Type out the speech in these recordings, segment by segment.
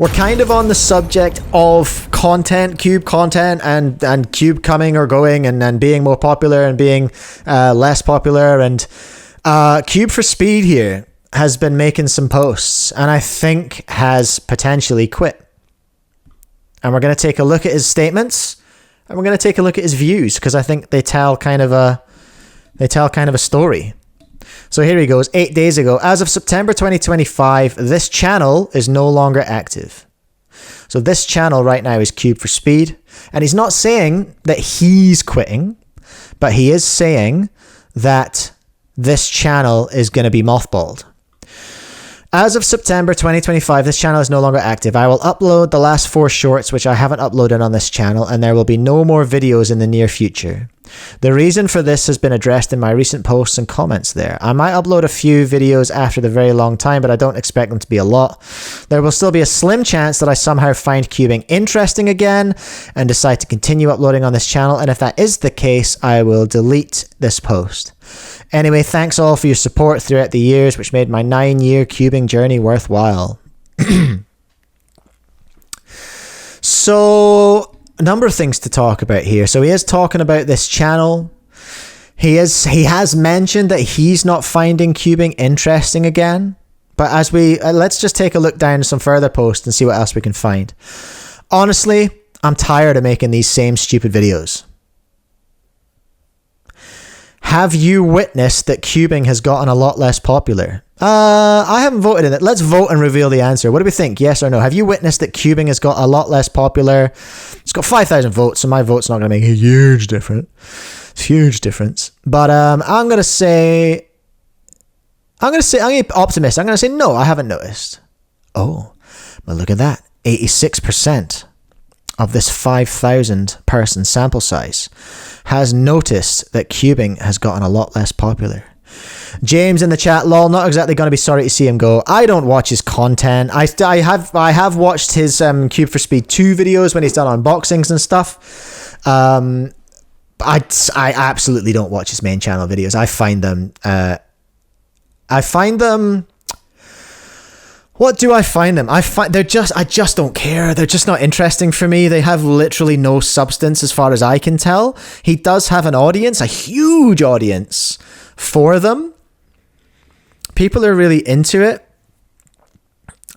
We're kind of on the subject of content, Cube content, and Cube coming or going and being more popular and being less popular. And CubeForSpeed here has been making some posts and I think has potentially quit. And we're going to take a look at his statements and we're going to take a look at his views because I think they tell kind of a story. So here he goes. 8 days ago, as of September 2025, this channel is no longer active. So this channel right now is CubeForSpeed. And he's not saying that he's quitting, but he is saying that this channel is going to be mothballed. As of September 2025, this channel is no longer active. I will upload the last 4 shorts, which I haven't uploaded on this channel, and there will be no more videos in the near future. The reason for this has been addressed in my recent posts and comments there. I might upload a few videos after the very long time, but I don't expect them to be a lot. There will still be a slim chance that I somehow find cubing interesting again and decide to continue uploading on this channel, and if that is the case, I will delete this post. Anyway, thanks all for your support throughout the years, which made my 9-year cubing journey worthwhile. So, a number of things to talk about here. So he is talking about this channel. He has mentioned that he's not finding cubing interesting again. But as we let's just take a look down some further posts and see what else we can find. Honestly, I'm tired of making these same stupid videos. Have you witnessed that cubing has gotten a lot less popular? I haven't voted in it. Let's vote and reveal the answer. What do we think? Yes or no? Have you witnessed that cubing has got a lot less popular? It's got 5,000 votes, so my vote's not going to make a huge difference. Huge difference. But I'm going to say, I'm going to be optimistic. I'm going to say no, I haven't noticed. Oh, well, look at that. 86% of this 5,000 person sample size has noticed that cubing has gotten a lot less popular. James in the chat, lol, not exactly going to be sorry to see him go. I don't watch his content. I have watched his CubeForSpeed 2 videos when he's done unboxings and stuff. I absolutely don't watch his main channel videos. I find them what do I find them? I just don't care. They're just not interesting for me. They have literally no substance as far as I can tell. He does have an audience, a huge audience for them. People are really into it.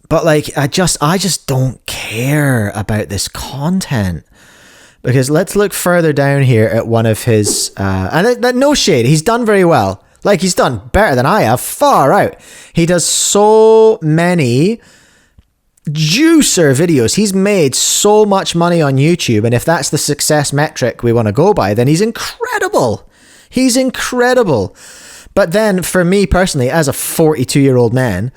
But like, I just don't care about this content. Because let's look further down here at one of his, and no shade, he's done very well. Like, he's done better than I have, far out. He does so many juicer videos. He's made so much money on YouTube, and if that's the success metric we want to go by, then he's incredible. He's incredible. But then, for me personally, as a 42-year-old man,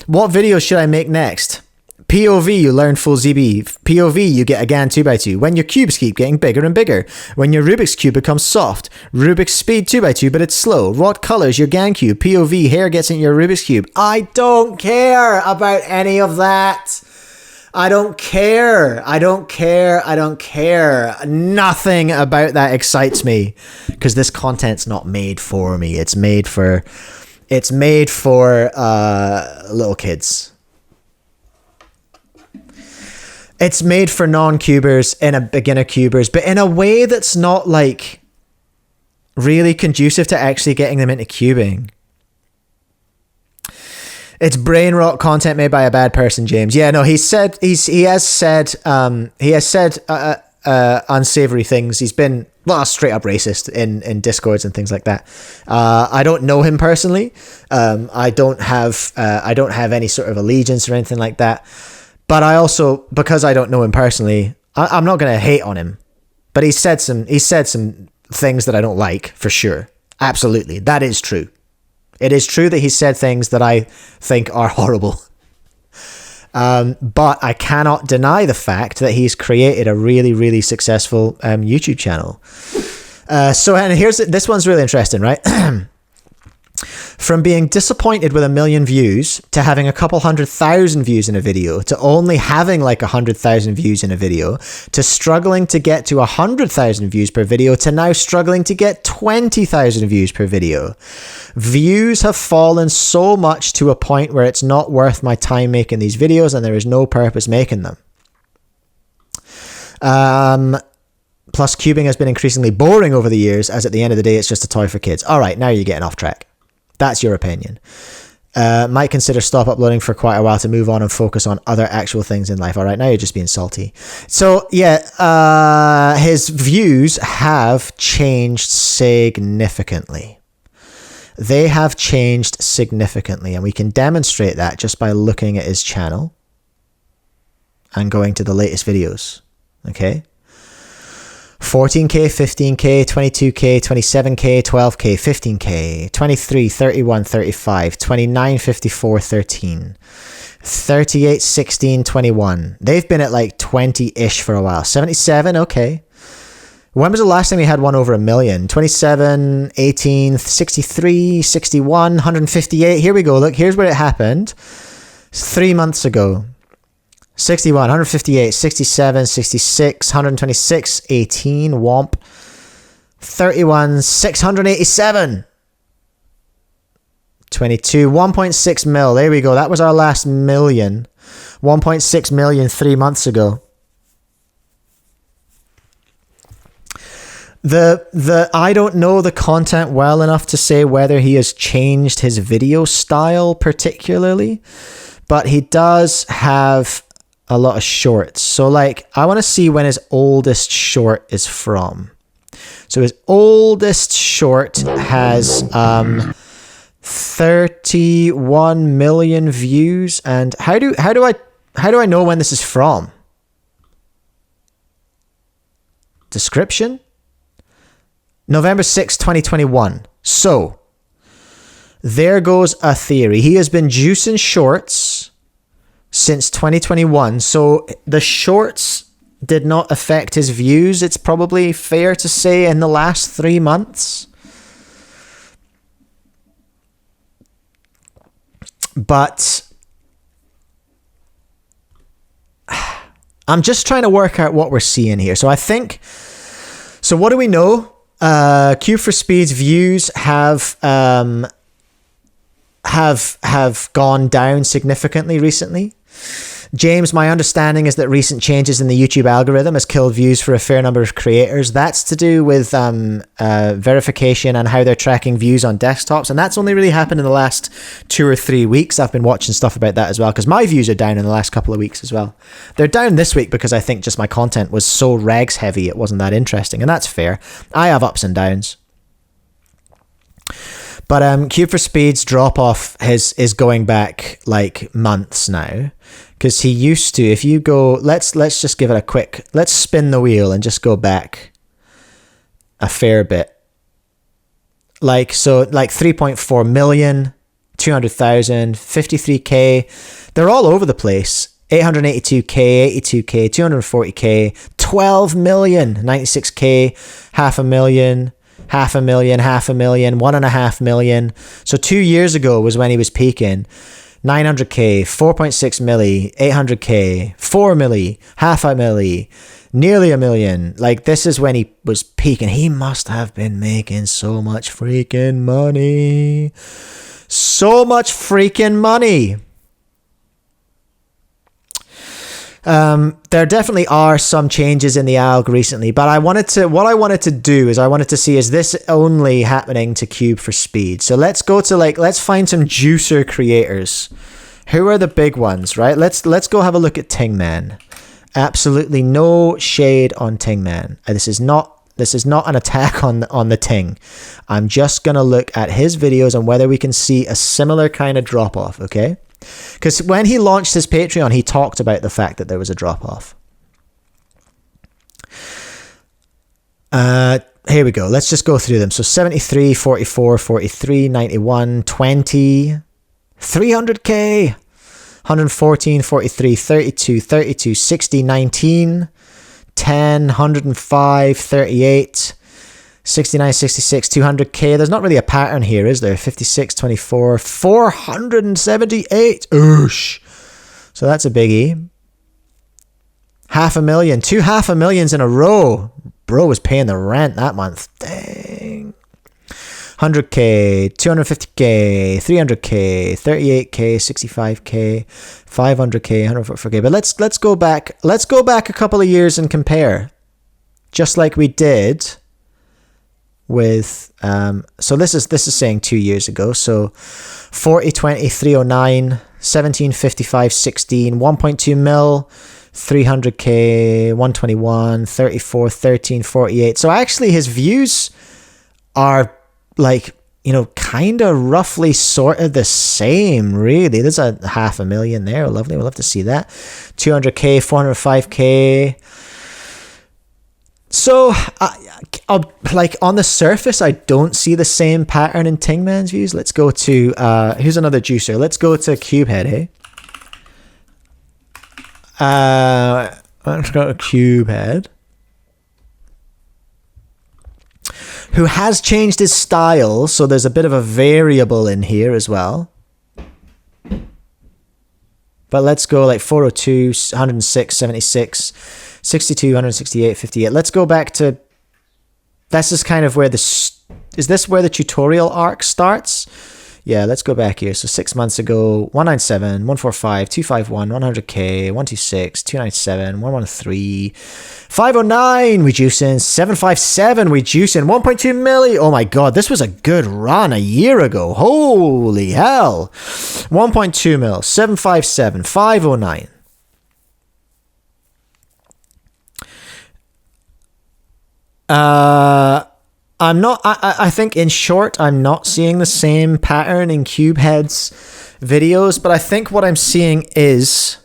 what videos should I make next? POV, you learn full ZB. POV, you get a GAN 2x2. When your cubes keep getting bigger and bigger. When your Rubik's Cube becomes soft. Rubik's Speed 2x2, but it's slow. What colors your Gancube? POV, hair gets into your Rubik's Cube. I don't care about any of that. I don't care. I don't care. I don't care. Nothing about that excites me. Because this content's not made for me. It's made for little kids. It's made for non-cubers and a beginner cubers, but in a way that's not like really conducive to actually getting them into cubing. It's brain rot content made by a bad person, James. Yeah, no, he has said unsavory things. He's been straight up racist in Discords and things like that. I don't know him personally. I don't have any sort of allegiance or anything like that. But I also, because I don't know him personally, I'm not going to hate on him. But he said some things that I don't like, for sure. Absolutely. That is true. It is true that he said things that I think are horrible. But I cannot deny the fact that he's created a really, really successful YouTube channel. And this one's really interesting, right? From being disappointed with 1 million views to having a couple 100,000 views in a video to only having like 100,000 views in a video to struggling to get to 100,000 views per video to now struggling to get 20,000 views per video. Views have fallen so much to a point where it's not worth my time making these videos and there is no purpose making them. Plus, cubing has been increasingly boring over the years, as at the end of the day, it's just a toy for kids. All right, now you're getting off track. That's your opinion. Might consider stop uploading for quite a while to move on and focus on other actual things in life. All right, now you're just being salty. So, yeah, his views have changed significantly. They have changed significantly, and we can demonstrate that just by looking at his channel and going to the latest videos. Okay? 14K, 15K, 22K, 27K, 12K, 15K, 23, 31, 35, 29, 54, 13, 38, 16, 21. They've been at like 20-ish for a while. 77, okay. When was the last time we had one over 1 million? 27, 18, 63, 61, 158. Here we go. Look, here's where it happened. 3 months ago. 61, 158, 67, 66, 126, 18, womp. 31, 687. 22, 1.6 mil. There we go. That was our last million. 1.6 million 3 months ago. I don't know the content well enough to say whether he has changed his video style particularly, but he does have a lot of shorts. So like, I want to see when his oldest short is from. So his oldest short has 31 million views. And how do I know when this is from? Description? November 6, 2021. So there goes a theory. He has been juicing shorts since 2021. So the shorts did not affect his views, it's probably fair to say, in the last 3 months. But I'm just trying to work out what we're seeing here. So I think, so what do we know? CubeForSpeed's views have gone down significantly recently. James, my understanding is that recent changes in the YouTube algorithm has killed views for a fair number of creators. That's to do with verification and how they're tracking views on desktops. And that's only really happened in the last 2 or 3 weeks. I've been watching stuff about that as well, because my views are down in the last couple of weeks as well. They're down this week because I think just my content was so regs heavy, it wasn't that interesting. And that's fair. I have ups and downs. But CubeForSpeed's drop off is going back like months now, because he used to, if you go, let's just give it a quick, let's spin the wheel and just go back a fair bit. Like, so like 3.4 million, 200,000, 53K, they're all over the place. 882K, 82K, 240K, 12 million, 96K, 500,000, 500,000, 500,000, 1.5 million. So 2 years ago was when he was peaking. 900K, 4.6 milli, 800K, 4 milli, half a milli, nearly 1 million. Like, this is when he was peaking. He must have been making so much freaking money. So much freaking money. There definitely are some changes in the alg recently, but what I wanted to do is I wanted to see, is this only happening to CubeForSpeed? So let's go to let's find some juicer creators. Who are the big ones, right? Let's go have a look at Tingman. Absolutely no shade on Tingman. This is not an attack on the Ting. I'm just gonna look at his videos and whether we can see a similar kind of drop off, okay? Because when he launched his Patreon, he talked about the fact that there was a drop-off. Here we go. Let's just go through them. So 73, 44, 43, 91, 20, 300K, 114, 43, 32, 32, 60, 19, 10, 105, 38, 69, 66, 200k. There's not really a pattern here, is there? 56, 24, 478. Oosh. So that's a biggie. 500,000. 2 500,000s in a row. Bro was paying the rent that month. Dang. 100k, 250k, 300k, 38k, 65k, 500k, 104k. But let's go back. Let's go back a couple of years and compare. Just like we did with so this is saying 2 years ago. So 40, 20, 309, 17, 55, 16, 1.2 mil, 300k, 121, 34, 13, 48. So actually his views are like, you know, kind of roughly sort of the same, really. There's a 500,000 there. Lovely. We'll love to see that. 200k, 405k. So, like on the surface, I don't see the same pattern in Tingman's views. Let's go to, here's another juicer. Let's go to CubeHead, eh? Let's go to CubeHead, who has changed his style. So there's a bit of a variable in here as well. But let's go like 402, 106, 76, 62, 168, 58. Let's go back to, this is kind of where is this where the tutorial arc starts? Yeah, let's go back here. So 6 months ago, 197, 145, 251, 100k, 126, 297, 113, 509, we juicing, 757, we juicing, 1.2 milli. Oh my god, this was a good run a year ago. Holy hell. 1.2 mil, 757, 509. I think in short, I'm not seeing the same pattern in CubeHead's videos, but I think what I'm seeing is,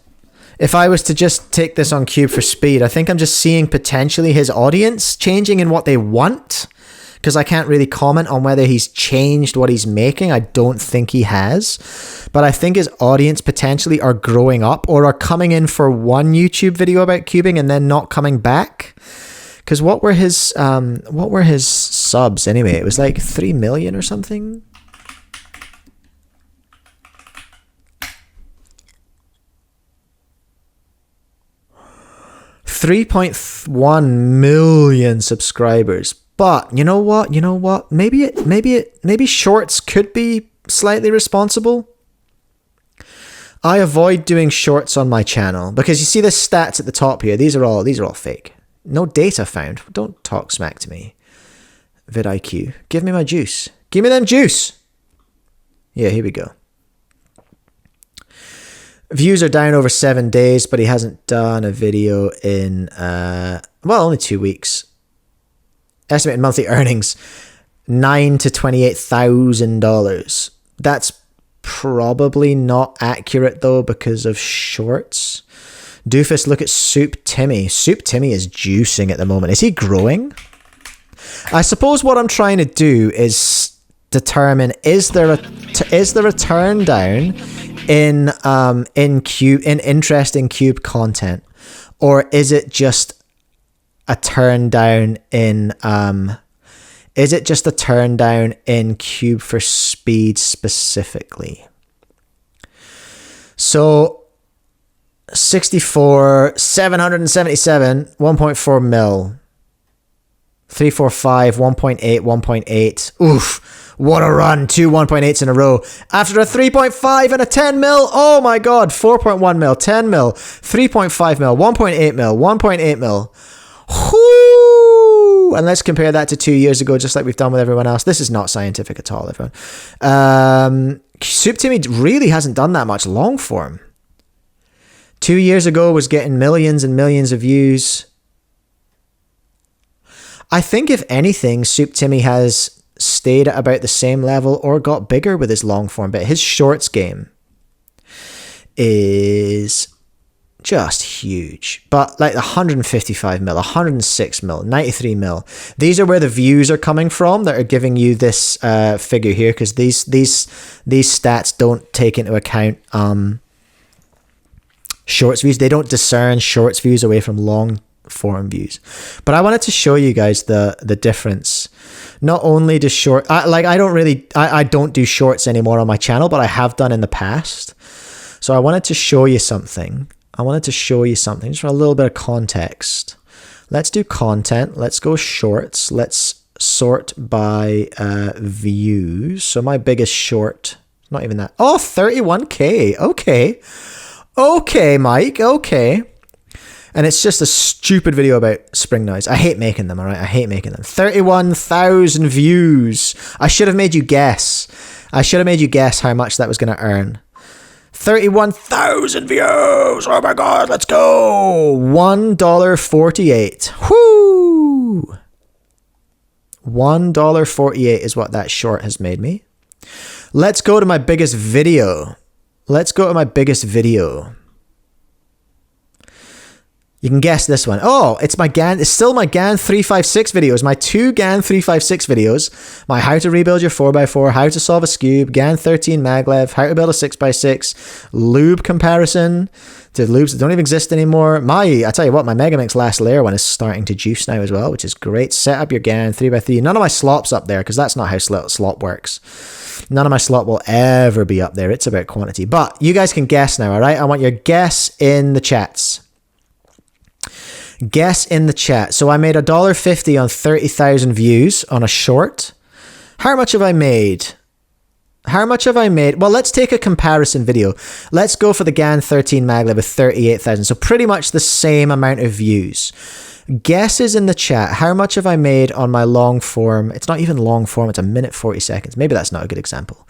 if I was to just take this on CubeForSpeed, I think I'm just seeing potentially his audience changing in what they want, because I can't really comment on whether he's changed what he's making. I don't think he has, but I think his audience potentially are growing up or are coming in for one YouTube video about cubing and then not coming back. Because what were his subs anyway? It was like 3 million or something. $3.1 million subscribers. But you know what? Maybe shorts could be slightly responsible. I avoid doing shorts on my channel because you see the stats at the top here. These are all fake. No data found. Don't talk smack to me. vidIQ. Give me my juice. Give me them juice. Yeah, here we go. Views are down over 7 days, but he hasn't done a video in, only 2 weeks. Estimated monthly earnings, $9,000 to $28,000. That's probably not accurate, though, because of shorts. Doofus, look at Soup Timmy. Soup Timmy is juicing at the moment. Is he growing? I suppose what I'm trying to do is determine, is there a turn down in interesting cube content, or is it just a turn down in CubeForSpeed specifically? So 64, 777, 1.4 mil, 345, 1.8, 1.8. Oof, what a run. 2 1.8s in a row. After a 3.5 and a 10 mil. Oh my god. 4.1 mil, 10 mil, 3.5 mil, 1.8 mil, 1.8 mil. Whoo! And let's compare that to 2 years ago, just like we've done with everyone else. This is not scientific at all, everyone. Soup Timmy really hasn't done that much long form. 2 years ago was getting millions and millions of views. I think if anything, Soup Timmy has stayed at about the same level or got bigger with his long form, but his shorts game is just huge. But like 155 mil, 106 mil, 93 mil. These are where the views are coming from that are giving you this figure here, because these stats don't take into account shorts views. They don't discern shorts views away from long forum views. But I wanted to show you guys the difference. Not only do I don't do shorts anymore on my channel, but I have done in the past. So I wanted to show you something. Just for a little bit of context. Let's do content. Let's go shorts. Let's sort by views. So my biggest short, not even that. Oh, 31K. Okay, Mike. Okay. And it's just a stupid video about spring noise. I hate making them, all right? I hate making them. 31,000 views. I should have made you guess. How much that was going to earn. 31,000 views. Oh my God, let's go. $1.48. Whoo. $1.48 is what that short has made me. Let's go to my biggest video. You can guess this one. Oh, it's still my GAN 356 videos. My 2 GAN 356 videos. My how to rebuild your 4x4, how to solve a scube, GAN 13 maglev, how to build a 6x6, lube comparison to lubes that don't even exist anymore. I tell you what, my Megamix last layer one is starting to juice now as well, which is great. Set up your GAN 3x3. None of my slops up there because that's not how slop works. None of my slop will ever be up there. It's about quantity. But you guys can guess now, all right? I want your guess in the chats. Guess in the chat. So I made $1.50 on 30,000 views on a short. How much have I made? Well, let's take a comparison video. Let's go for the GAN 13 maglev with 38,000. So pretty much the same amount of views. Guesses in the chat. How much have I made on my long form? It's not even long form. It's a minute 40 seconds. Maybe that's not a good example.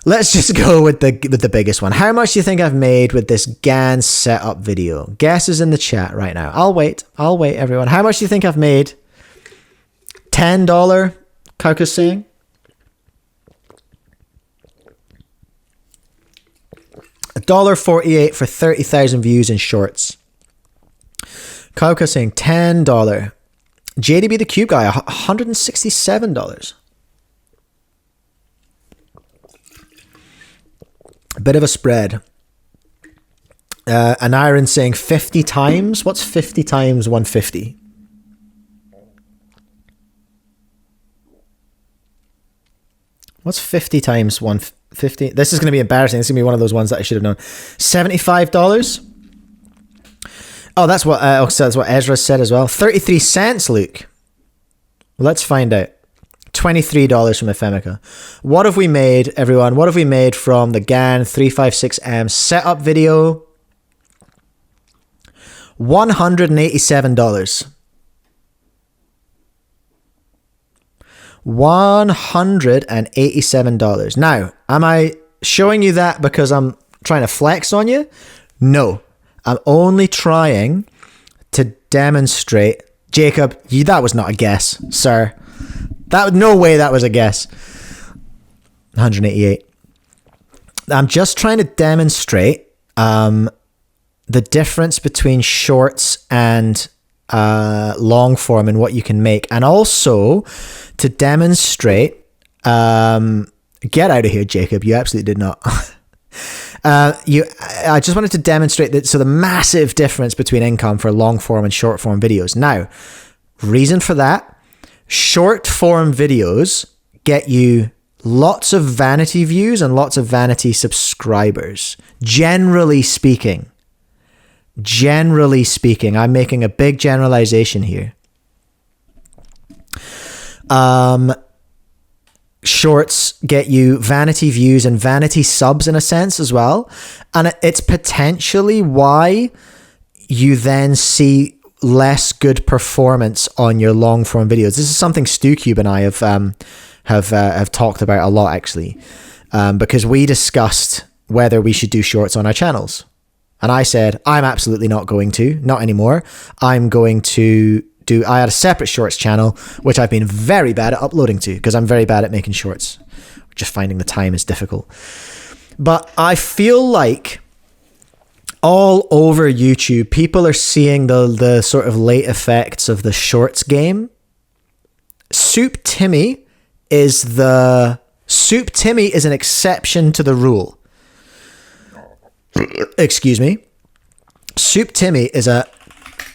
Let's just go with the biggest one. How much do you think I've made with this GAN setup video? Guesses in the chat right now. I'll wait, everyone. How much do you think I've made? $10, Kauka's saying. $1.48 for 30,000 views in shorts. Kauka's saying $10. JDB the Cube guy, $167. A bit of a spread. An Iron saying 50 times. What's 50 times 150? What's 50 times 150? This is going to be embarrassing. This is going to be one of those ones that I should have known. $75. Oh, that's what Ezra said as well. 33 cents, Luke. Let's find out. $23 from Ephemica. What have we made, everyone? What have we made from the GAN 356M setup video? $187. $187. Now, am I showing you that because I'm trying to flex on you? No. I'm only trying to demonstrate. Jacob, that was not a guess, sir. No way that was a guess. 188. I'm just trying to demonstrate the difference between shorts and long form and what you can make. And also to demonstrate... get out of here, Jacob. You absolutely did not. I just wanted to demonstrate that. So the massive difference between income for long form and short form videos. Now, reason for that. Short form videos get you lots of vanity views and lots of vanity subscribers. Generally speaking, I'm making a big generalization here. Shorts get you vanity views and vanity subs in a sense as well. And it's potentially why you then see less good performance on your long form videos. This is something StuCube and I have talked about a lot actually, because we discussed whether we should do shorts on our channels, and I said I'm absolutely not going to, not anymore. I'm going to do. I had a separate shorts channel which I've been very bad at uploading to because I'm very bad at making shorts. Just finding the time is difficult. But I feel like all over YouTube, people are seeing the sort of late effects of the shorts game. Soup Timmy is an exception to the rule. Excuse me. Soup Timmy is a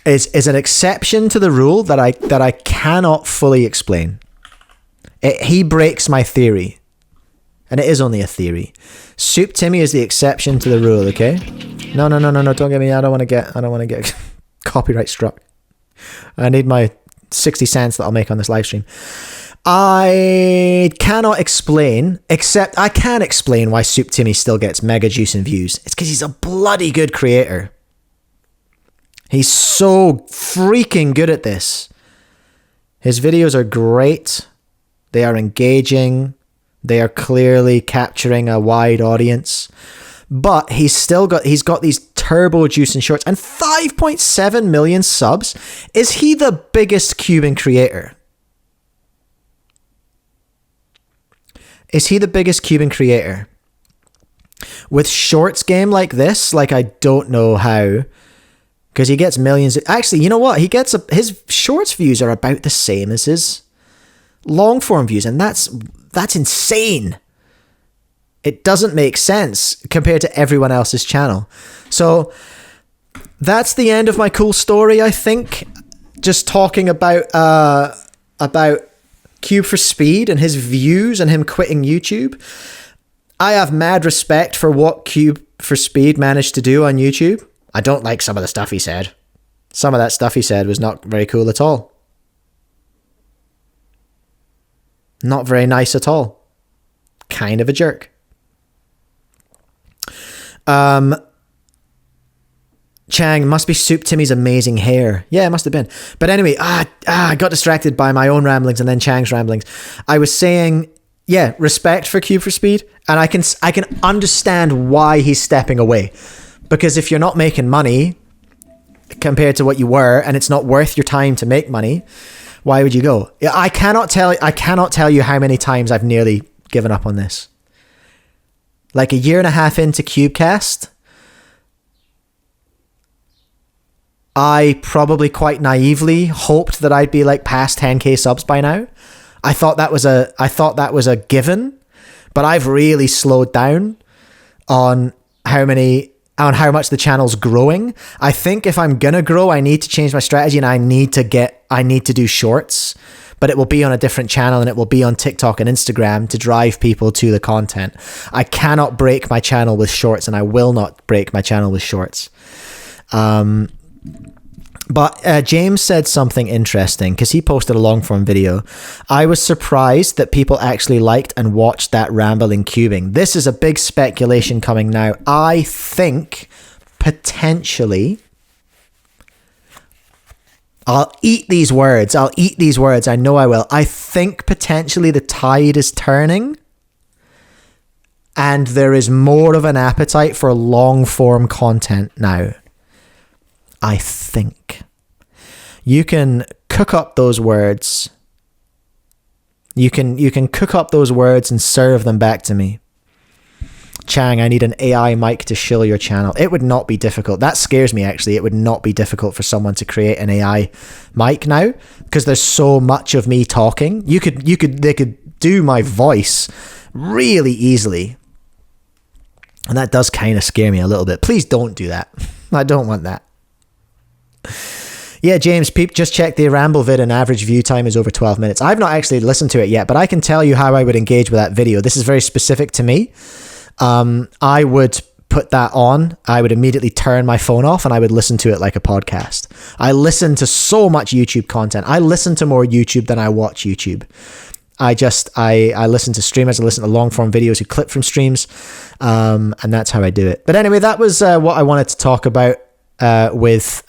is an exception to the rule that I cannot fully explain. He breaks my theory, and it is only a theory. Soup Timmy is the exception to the rule. Okay? No. Don't get me. I don't want to get copyright struck. I need my 60 cents that I'll make on this live stream. I cannot explain, except I can explain why Soup Timmy still gets mega juice and views. It's because he's a bloody good creator. He's so freaking good at this. His videos are great. They are engaging. They are clearly capturing a wide audience. But he's got these turbo juice and shorts and 5.7 million subs. Is he the biggest cubing creator? Is he the biggest cubing creator? With shorts game like this, like I don't know how, because he gets millions. Actually, you know what? His shorts views are about the same as his long form views, and that's insane. It doesn't make sense compared to everyone else's channel. So that's the end of my cool story, I think. Just talking about CubeForSpeed and his views and him quitting YouTube. I have mad respect for what CubeForSpeed managed to do on YouTube. I don't like some of the stuff he said. Some of that stuff he said was not very cool at all. Not very nice at all. Kind of a jerk. Chang, must be Soup Timmy's amazing hair. Yeah, it must have been. But anyway, I got distracted by my own ramblings and then Chang's ramblings. I was saying, yeah, respect for CubeForSpeed, and I can understand why he's stepping away. Because if you're not making money compared to what you were, and it's not worth your time to make money, why would you go? I cannot tell you how many times I've nearly given up on this. Like a year and a half into CubeCast, I probably quite naively hoped that I'd be like past 10k subs by now. I thought that was a given, but I've really slowed down on how much the channel's growing. I think if I'm gonna grow, I need to change my strategy, and I need to do shorts, but it will be on a different channel, and it will be on TikTok and Instagram to drive people to the content. I cannot break my channel with shorts, and I will not break my channel with shorts. But James said something interesting because he posted a long form video. I was surprised that people actually liked and watched that rambling cubing. This is a big speculation coming now. I think potentially, I'll eat these words. I know I will. I think potentially the tide is turning and there is more of an appetite for long form content now. I think you can cook up those words. You can cook up those words and serve them back to me. Chang, I need an AI mic to shill your channel. It would not be difficult. That scares me, actually. It would not be difficult for someone to create an AI mic now because there's so much of me talking. They could do my voice really easily. And that does kind of scare me a little bit. Please don't do that. I don't want that. Yeah, James, Peep, just check the ramble vid and average view time is over 12 minutes. I've not actually listened to it yet, but I can tell you how I would engage with that video. This is very specific to me. I would put that on. I would immediately turn my phone off and I would listen to it like a podcast. I listen to so much YouTube content. I listen to more YouTube than I watch YouTube. I listen to streamers. I listen to long form videos who clip from streams. And that's how I do it. But anyway, that was what I wanted to talk about with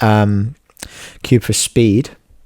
CubeForSpeed.